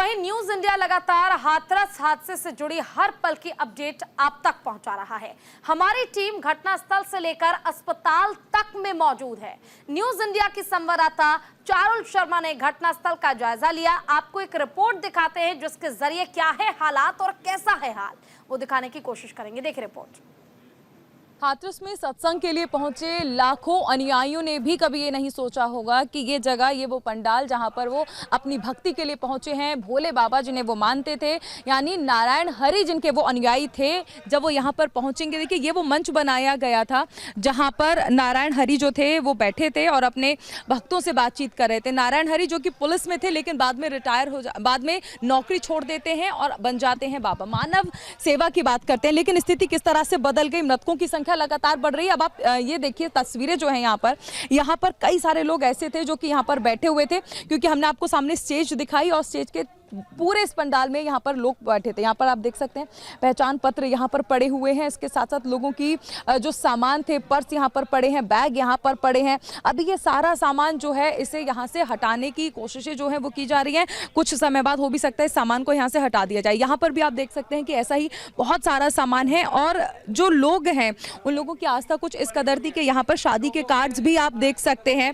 वहीं news India लगातार हाथरस हादसे से जुड़ी हर पल की अपडेट आप तक पहुंचा रहा है। हमारी टीम घटनास्थल से लेकर अस्पताल तक में मौजूद है। न्यूज इंडिया की संवाददाता चारुल शर्मा ने घटनास्थल का जायजा लिया। आपको एक रिपोर्ट दिखाते हैं जिसके जरिए क्या है हालात और कैसा है हाल, वो दिखाने की कोशिश करेंगे। देखिए रिपोर्ट। हाथरस में सत्संग के लिए पहुंचे लाखों अनुयायियों ने भी कभी ये नहीं सोचा होगा कि ये जगह, ये वो पंडाल जहां पर वो अपनी भक्ति के लिए पहुंचे हैं, भोले बाबा जिन्हें वो मानते थे, यानी नारायण हरि जिनके वो अनुयायी थे, जब वो यहां पर पहुंचेंगे। देखिए ये वो मंच बनाया गया था जहां पर नारायण हरि जो थे वो बैठे थे और अपने भक्तों से बातचीत कर रहे थे। नारायण हरि जो कि पुलिस में थे लेकिन बाद में रिटायर बाद में नौकरी छोड़ देते हैं और बन जाते हैं बाबा, मानव सेवा की बात करते हैं। लेकिन स्थिति किस तरह से बदल गई, मृतकों की संख्या लगातार बढ़ रही है। अब आप ये देखिए तस्वीरें जो हैं यहाँ पर कई सारे लोग ऐसे थे जो कि यहाँ पर बैठे हुए थे, क्योंकि हमने आपको सामने स्टेज दिखाई और स्टेज के पूरे इस पंडाल में यहाँ पर लोग बैठे थे। यहाँ पर आप देख सकते हैं पहचान पत्र यहाँ पर पड़े हुए हैं। इसके साथ साथ लोगों की जो सामान थे, पर्स यहाँ पर पड़े हैं, बैग यहाँ पर पड़े हैं। अभी ये सारा सामान जो है इसे यहाँ से हटाने की कोशिशें जो है वो की जा रही हैं। कुछ समय बाद हो भी सकता है इस सामान को यहाँ से हटा दिया जाए। यहाँ पर भी आप देख सकते हैं कि ऐसा ही बहुत सारा सामान है और जो लोग हैं उन लोगों की आस्था कुछ इस कदर थी कि यहाँ पर शादी के कार्ड्स भी आप देख सकते हैं,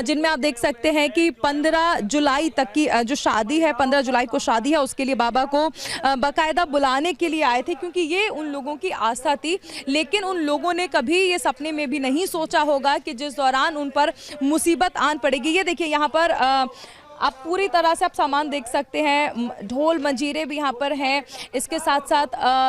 जिनमें आप देख सकते हैं कि 15 जुलाई तक की जो शादी है, 15 जुलाई को शादी है, उसके लिए बाबा को बाकायदा बुलाने के लिए आए थे, क्योंकि ये उन लोगों की आस्था थी। लेकिन उन लोगों ने कभी ये सपने में भी नहीं सोचा होगा कि जिस दौरान उन पर मुसीबत आन पड़ेगी। ये देखिए यहाँ पर आप पूरी तरह से आप सामान देख सकते हैं, ढोल मंजीरे भी यहाँ पर हैं। इसके साथ साथ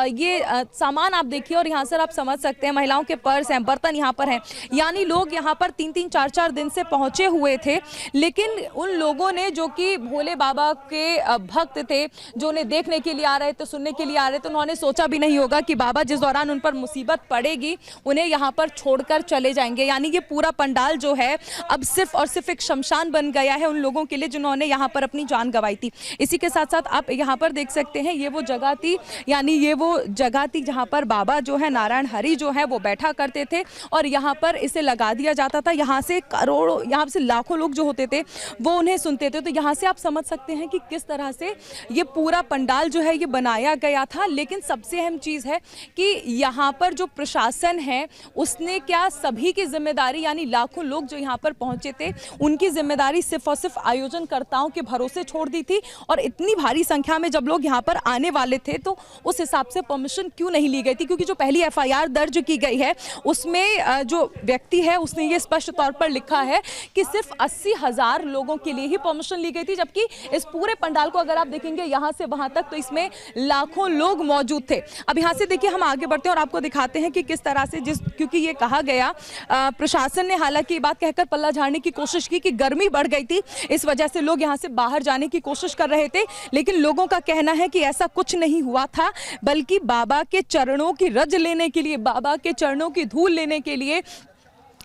ये सामान आप देखिए और यहाँ से आप समझ सकते हैं महिलाओं के पर्स हैं, बर्तन यहाँ पर हैं। यानी लोग यहाँ पर 3-3, 4-4 दिन से पहुँचे हुए थे, लेकिन उन लोगों ने जो कि भोले बाबा के भक्त थे, जो उन्हें देखने के लिए आ रहे थे, सुनने के लिए आ रहे थे, उन्होंने सोचा भी नहीं होगा कि बाबा जिस दौरान उन पर मुसीबत पड़ेगी उन्हें यहाँ पर छोड़कर चले जाएंगे। यानी ये पूरा पंडाल जो है अब सिर्फ और सिर्फ एक शमशान बन गया है उन लोगों के लिए उन्होंने यहाँ पर अपनी जान गंवाई थी। इसी के साथ साथ आप यहाँ पर देख सकते हैं ये वो जगह थी, यानी ये वो जगह थी जहाँ पर बाबा जो है नारायण हरि जो है वो बैठा करते थे और यहाँ पर इसे लगा दिया जाता था। यहाँ से करोड़ों, यहाँ से लाखों लोग जो होते थे वो उन्हें सुनते थे। तो यहाँ से आप समझ सकते हैं कि किस तरह से ये पूरा पंडाल जो है ये बनाया गया था। लेकिन सबसे अहम चीज़ है कि यहाँ पर जो प्रशासन है उसने क्या सभी की जिम्मेदारी, यानी लाखों लोग जो यहाँ पर पहुँचे थे उनकी जिम्मेदारी सिर्फ और सिर्फ आयोजनकर्ताओं के भरोसे छोड़ दी थी। और इतनी भारी संख्या में जब लोग यहाँ पर आने वाले थे तो उस हिसाब से परमिशन क्यों नहीं ली गई थी, क्योंकि जो पहली एफआईआर दर्ज की गई है उसमें जो व्यक्ति है उसने ये स्पष्ट तौर पर लिखा है कि सिर्फ 80,000 लोगों के लिए ही परमिशन ली गई थी, जबकि इस पूरे पंडाल को अगर आप देखेंगे यहाँ से वहां तक तो इसमें लाखों लोग मौजूद थे। अब यहाँ से देखिए हम आगे बढ़ते हैं और आपको दिखाते हैं कि किस तरह से क्योंकि ये कहा गया, प्रशासन ने हालांकि ये बात कहकर पल्ला झाड़ने की कोशिश की कि गर्मी बढ़ गई थी, इस वजह से लोग यहाँ से बाहर जाने की कोशिश कर रहे थे। लेकिन लोगों का कहना है कि ऐसा कुछ नहीं हुआ था, बल्कि बाबा के चरणों की रज लेने के लिए, बाबा के चरणों की धूल लेने के लिए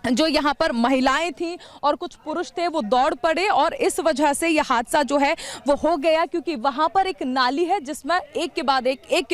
जो यहाँ पर महिलाएं थीं और कुछ पुरुष थे वो दौड़ पड़े और इस वजह से यह हादसा जो है वो हो गया, क्योंकि वहाँ पर एक नाली है जिसमें एक के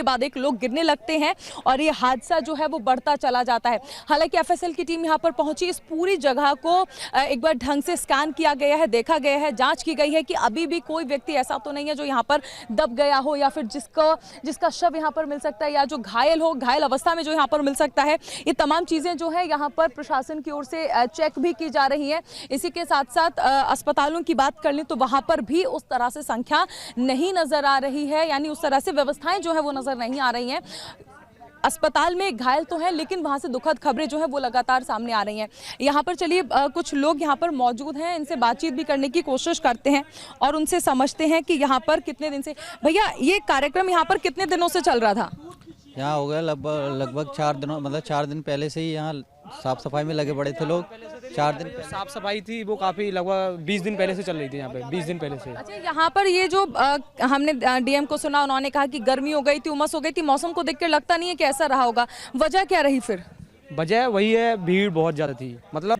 बाद एक लोग गिरने लगते हैं और ये हादसा जो है वो बढ़ता चला जाता है। हालांकि एफएसएल की टीम यहाँ पर पहुंची, इस पूरी जगह को एक बार ढंग से स्कैन किया गया है, देखा गया है, जाँच की गई है कि अभी भी कोई व्यक्ति ऐसा तो नहीं है जो यहाँ पर दब गया हो या फिर जिसका शव यहाँ पर मिल सकता है या जो घायल हो, घायल अवस्था में जो यहाँ पर मिल सकता है। ये तमाम चीज़ें जो है यहाँ पर प्रशासन की ओर से चेक भी की जा रही है। इसी के साथ साथ अस्पतालों की बात कर लें तो वहां पर भी उस तरह से संख्या नहीं नजर आ रही है, यानी उस तरह से व्यवस्थाएं जो है वो नजर नहीं आ रही हैं। अस्पताल में घायल तो हैं लेकिन वहां से दुखद खबरें जो है वो लगातार सामने आ रही हैं। यहाँ पर चलिए कुछ लोग यहाँ पर मौजूद हैं, इनसे बातचीत भी करने की कोशिश करते हैं और उनसे समझते हैं कि यहाँ पर कितने दिन से, भैया ये कार्यक्रम यहाँ पर कितने दिनों से चल रहा था? यहाँ हो गया लगभग 4 दिनों, मतलब 4 दिन पहले से ही यहाँ साफ सफाई में लगे पड़े थे लोग। 4 दिन साफ सफाई थी वो काफ़ी लगभग 20 दिन पहले से चल रही थी यहाँ पे, 20 दिन पहले से। अच्छा, यहाँ पर ये जो हमने डीएम को सुना, उन्होंने कहा कि गर्मी हो गई थी, उमस हो गई थी, मौसम को देखकर लगता नहीं है कि ऐसा रहा होगा, वजह क्या रही फिर? वजह वही है, भीड़ बहुत ज़्यादा थी। मतलब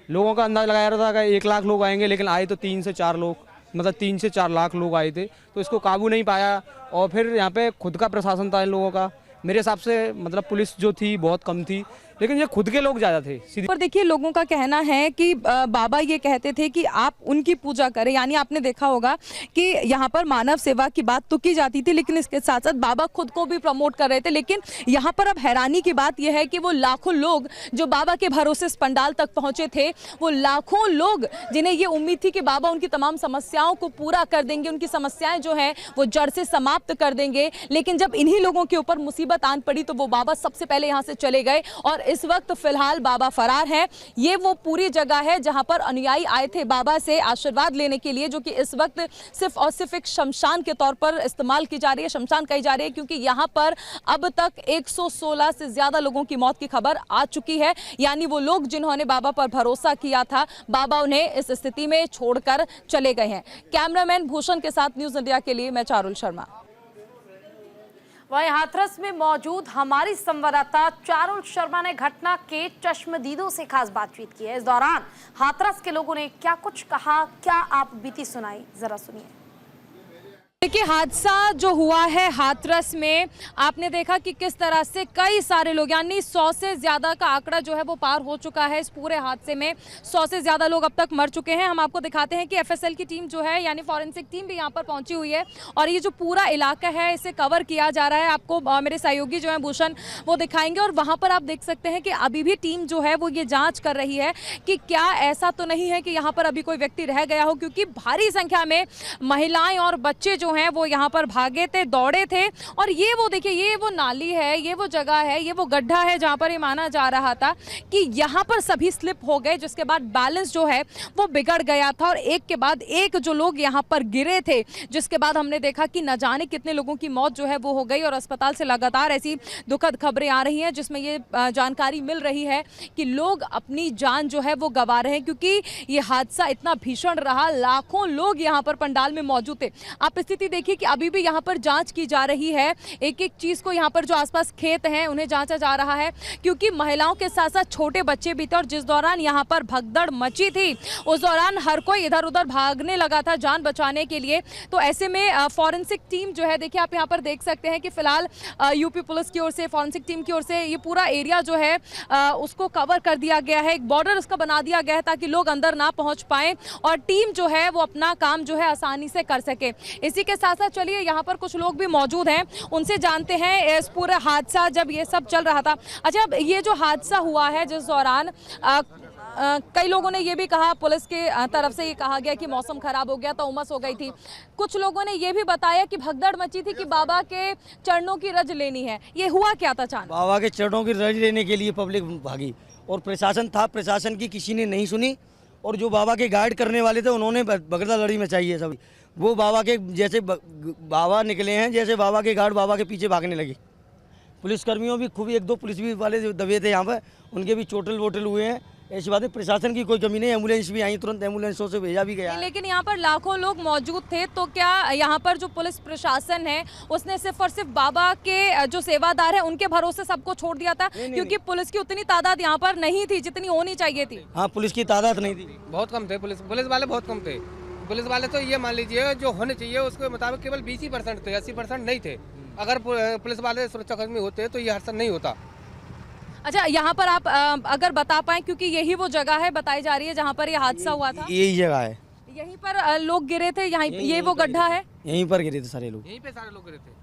लोगों का अंदाज लगाया रहा था कि 1 लाख लोग आएंगे, लेकिन आए तो 3 से 4 लोग, मतलब 3 से 4 लाख लोग आए थे, तो इसको काबू नहीं पाया। और फिर यहाँ पे खुद का प्रशासन था इन लोगों का, मेरे हिसाब से मतलब पुलिस जो थी बहुत कम थी, लेकिन ये खुद के लोग ज़्यादा थे सीधी। पर देखिए लोगों का कहना है कि बाबा ये कहते थे कि आप उनकी पूजा करें, यानी आपने देखा होगा कि यहाँ पर मानव सेवा की बात तो की जाती थी, लेकिन इसके साथ साथ बाबा खुद को भी प्रमोट कर रहे थे। लेकिन यहाँ पर अब हैरानी की बात यह है कि वो लाखों लोग जो बाबा के भरोसे इस पंडाल तक पहुंचे थे, वो लाखों लोग जिन्हें ये उम्मीद थी कि बाबा उनकी तमाम समस्याओं को पूरा कर देंगे, उनकी समस्याएं जो हैं वो जड़ से समाप्त कर देंगे, लेकिन जब इन्हीं लोगों के ऊपर मुसीबत आन पड़ी तो वो बाबा सबसे पहले यहाँ से चले गए। और इस वक्त फिलहाल बाबा फरार हैं। ये वो पूरी जगह है जहां पर अनुयायी आए थे बाबा से आशीर्वाद लेने के लिए, जो कि इस वक्त सिर्फ और सिर्फ एक शमशान के तौर पर इस्तेमाल की जा रही है, शमशान कही जा रही है, क्योंकि यहां पर अब तक 116 से ज्यादा लोगों की मौत की खबर आ चुकी है। यानी वो लोग जिन्होंने बाबा पर भरोसा किया था, बाबा उन्हें इस स्थिति में छोड़कर चले गए हैं। कैमरामैन भूषण के साथ न्यूज इंडिया के लिए मैं चारुल शर्मा। वहीं हाथरस में मौजूद हमारी संवाददाता चारुल शर्मा ने घटना के चश्मदीदों से खास बातचीत की है। इस दौरान हाथरस के लोगों ने क्या कुछ कहा, क्या आप बीती सुनाई, जरा सुनिए। देखिए हादसा जो हुआ है हाथरस में, आपने देखा कि किस तरह से कई सारे लोग, यानी 100 से ज़्यादा का आंकड़ा जो है वो पार हो चुका है। इस पूरे हादसे में 100 से ज़्यादा लोग अब तक मर चुके हैं। हम आपको दिखाते हैं कि एफएसएल की टीम जो है, यानी फॉरेंसिक टीम भी यहाँ पर पहुंची हुई है और ये जो पूरा इलाका है इसे कवर किया जा रहा है। आपको मेरे सहयोगी जो है भूषण वो दिखाएंगे और वहाँ पर आप देख सकते हैं कि अभी भी टीम जो है वो ये जाँच कर रही है कि क्या ऐसा तो नहीं है कि यहाँ पर अभी कोई व्यक्ति रह गया हो, क्योंकि भारी संख्या में महिलाएं और बच्चे जो हैं वो यहाँ पर भागे थे, दौड़े थे। और ये वो देखिए, ये वो नाली है, ये वो जगह है, ये वो गड्ढा है जहाँ पर ये माना जा रहा था कि यहाँ पर सभी स्लिप हो गए, जिसके बाद बैलेंस जो है वो बिगड़ गया था और एक के बाद एक जो लोग यहाँ पर गिरे थे, जिसके बाद हमने देखा कि न जाने कितने लोगों की मौत जो है वो हो गई। और अस्पताल से लगातार ऐसी दुखद खबरें आ रही हैं जिसमें ये जानकारी मिल रही है कि लोग अपनी जान जो है वो गंवा रहे हैं, क्योंकि ये हादसा इतना भीषण रहा। लाखों लोग यहाँ पर पंडाल में मौजूद थे। आप स्थिति देखिए कि अभी भी यहाँ पर जांच की जा रही है, एक एक चीज को, यहाँ पर जो आसपास खेत हैं उन्हें जांचा जा रहा है, क्योंकि महिलाओं के साथ साथ छोटे बच्चे भी थे। और जिस दौरान यहाँ पर भगदड़ मची थी उस दौरान हर कोई इधर उधर भागने लगा था जान बचाने के लिए। तो ऐसे में फॉरेंसिक टीम जो है, देखिए आप यहाँ पर देख सकते हैं कि फिलहाल यूपी पुलिस की ओर से, फॉरेंसिक टीम की ओर से ये पूरा एरिया जो है उसको कवर कर दिया गया है, एक बॉर्डर उसका बना दिया गया है ताकि लोग अंदर ना पहुंच पाए और टीम जो है वो अपना काम जो है आसानी से कर सके। इसी के साथ साथ चलिए यहाँ पर कुछ लोग भी मौजूद हैं, उनसे जानते हैं इस पूरा हादसा जब ये सब चल रहा था। अच्छा, अब ये जो हादसा हुआ है जिस दौरान कई लोगों ने ये भी कहा, पुलिस के तरफ से ये कहा गया कि मौसम खराब हो गया था, उमस हो गई थी। कुछ लोगों ने ये भी बताया कि भगदड़ मची थी कि बाबा के चरणों की रज लेनी है। ये हुआ क्या था अचानक? बाबा के चरणों की रज लेने के लिए पब्लिक भागी और प्रशासन था, प्रशासन की किसी ने नहीं सुनी और जो बाबा के गाइड करने वाले थे उन्होंने भगदड़ लड़ी मचाई है। सब वो बाबा के जैसे बाबा निकले हैं, जैसे बाबा के गार्ड बाबा के पीछे भागने लगे। पुलिसकर्मियों भी खूब, एक दो पुलिस भी वाले जो दबे थे यहाँ पर, उनके भी चोटल वोटल हुए हैं। ऐसी बात है, प्रशासन की कोई कमी नहीं, एम्बुलेंस भी आई, तुरंत एम्बुलेंसों से भेजा भी गया। लेकिन यहाँ पर लाखों लोग मौजूद थे, तो क्या यहाँ पर जो पुलिस प्रशासन है उसने सिर्फ और सिर्फ बाबा के जो सेवादार है उनके भरोसे सबको छोड़ दिया था? क्योंकि पुलिस की उतनी तादाद यहाँ पर नहीं थी जितनी होनी चाहिए थी। हाँ, पुलिस की तादाद नहीं थी, बहुत कम थे, पुलिस वाले बहुत कम थे। पुलिस वाले तो ये मान लीजिए जो होने चाहिए उसके मुताबिक केवल 20% थे, 80% नहीं थे। अगर पुलिस वाले सुरक्षाकर्मी होते तो ये हादसा नहीं होता। अच्छा, यहाँ पर आप अगर बता पाएं, क्योंकि यही वो जगह है बताई जा रही है जहाँ पर ये हादसा हुआ था। यही जगह है, यहीं पर लोग गिरे थे, यहाँ ये वो गड्ढा है, यहीं पर गिरे थे सारे लोग, यहीं पे सारे लोग गिरे थे।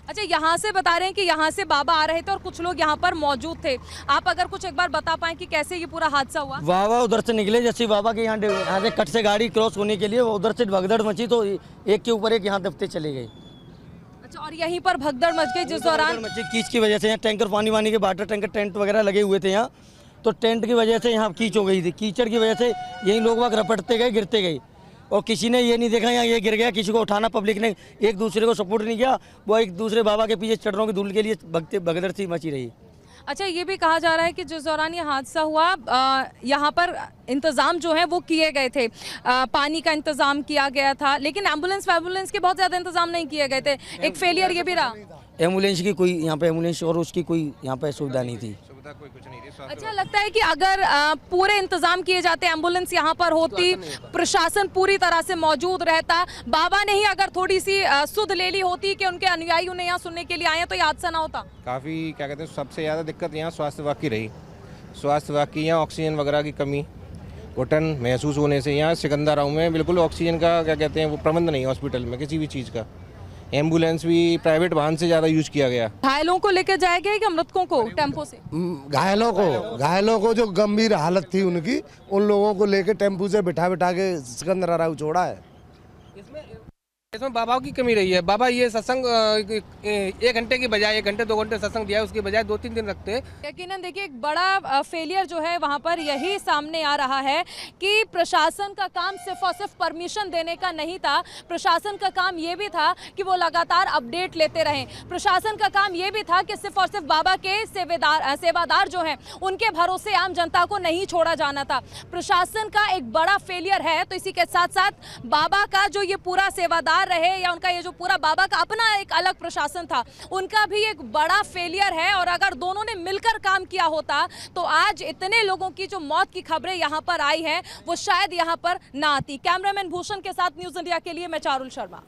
अच्छा, यहाँ से बता रहे हैं कि यहाँ से बाबा आ रहे थे और कुछ लोग यहाँ पर मौजूद थे। आप अगर कुछ एक बार बता पाएं कि कैसे ये पूरा हादसा हुआ? बाबा उधर से निकले, जैसे बाबा के यहाँ से कट से गाड़ी क्रॉस होने के लिए उधर से भगदड़ मची तो एक के ऊपर एक यहाँ दबते चले गए। अच्छा, और यहीं पर भगदड़ मच गई जिस दौरान कीच की वजह से यहाँ टैंकर पानी के वाटर टैंकर टेंट वगैरह लगे हुए थे यहाँ, तो टेंट की वजह से यहाँ कीच हो गई थी। कीचड़ की वजह से यही लोग वहाँ रपटते गए, गिरते गए और किसी ने ये नहीं देखा यहाँ ये गिर गया, किसी को उठाना, पब्लिक ने एक दूसरे को सपोर्ट नहीं किया, वो एक दूसरे बाबा के पीछे चरणों की धूल के लिए भगदड़ सी मची रही। अच्छा, ये भी कहा जा रहा है कि जिस दौरान ये हादसा हुआ यहाँ पर इंतज़ाम जो है वो किए गए थे, पानी का इंतज़ाम किया गया था, लेकिन एम्बुलेंस के बहुत ज़्यादा इंतज़ाम नहीं किए गए थे। एक फेलियर ये भी रहा, एम्बुलेंस की कोई यहाँ पे एम्बुलेंस और उसकी कोई यहाँ पे सुविधा नहीं थी। कोई कुछ नहीं थी। अच्छा, लगता है कि अगर पूरे इंतजाम किए जाते, एम्बुलेंस यहाँ पर होती, प्रशासन पूरी तरह से मौजूद रहता, बाबा ने ही अगर थोड़ी सी सुध ले ली होती कि उनके अनुयायी उन्हें यहाँ सुनने के लिए आए तो ये हादसा ना होता। काफ़ी क्या कहते हैं, सबसे ज़्यादा दिक्कत यहाँ स्वास्थ्य विभाग की रही। स्वास्थ्य विभाग की यहाँ ऑक्सीजन वगैरह की कमी घुटन महसूस होने से यहाँ सिकंदराबाद में बिल्कुल ऑक्सीजन का क्या कहते हैं वो प्रबंध नहीं है हॉस्पिटल में किसी भी चीज़ का। एम्बुलेंस भी प्राइवेट वाहन से ज़्यादा यूज किया गया। घायलों को लेकर जाया गया कि मृतकों को टेम्पो से? घायलों को जो गंभीर हालत थी उनकी, उन लोगों को लेकर टेम्पू से बिठा के सिकंदराबाद छोड़ा है। इसमें बाबा की कमी रही है। बाबा ये सत्संग 1 घंटे की बजाय 1 घंटे 2 घंटे सत्संग दिया है, उसकी बजाय 2-3 दिन रखते हैं। यकीनन देखिए एक बड़ा फेलियर जो है वहां पर यही सामने आ रहा है कि प्रशासन का काम सिर्फ और सिर्फ परमिशन देने का नहीं था। प्रशासन का काम ये भी था कि वो लगातार अपडेट लेते रहें। प्रशासन का काम ये भी था कि सिर्फ और सिर्फ बाबा के सेवादार जो हैं उनके भरोसे आम जनता को नहीं छोड़ा जाना था। प्रशासन का एक बड़ा फेलियर है। तो इसी के साथ साथ बाबा का जो ये पूरा सेवादार रहे या उनका ये जो पूरा बाबा का अपना एक अलग प्रशासन था, उनका भी एक बड़ा फेलियर है। और अगर दोनों ने मिलकर काम किया होता तो आज इतने लोगों की जो मौत की खबरें यहां पर आई हैं वो शायद यहां पर ना आती। कैमरामैन भूषण के साथ न्यूज़ इंडिया के लिए मैं चारुल शर्मा।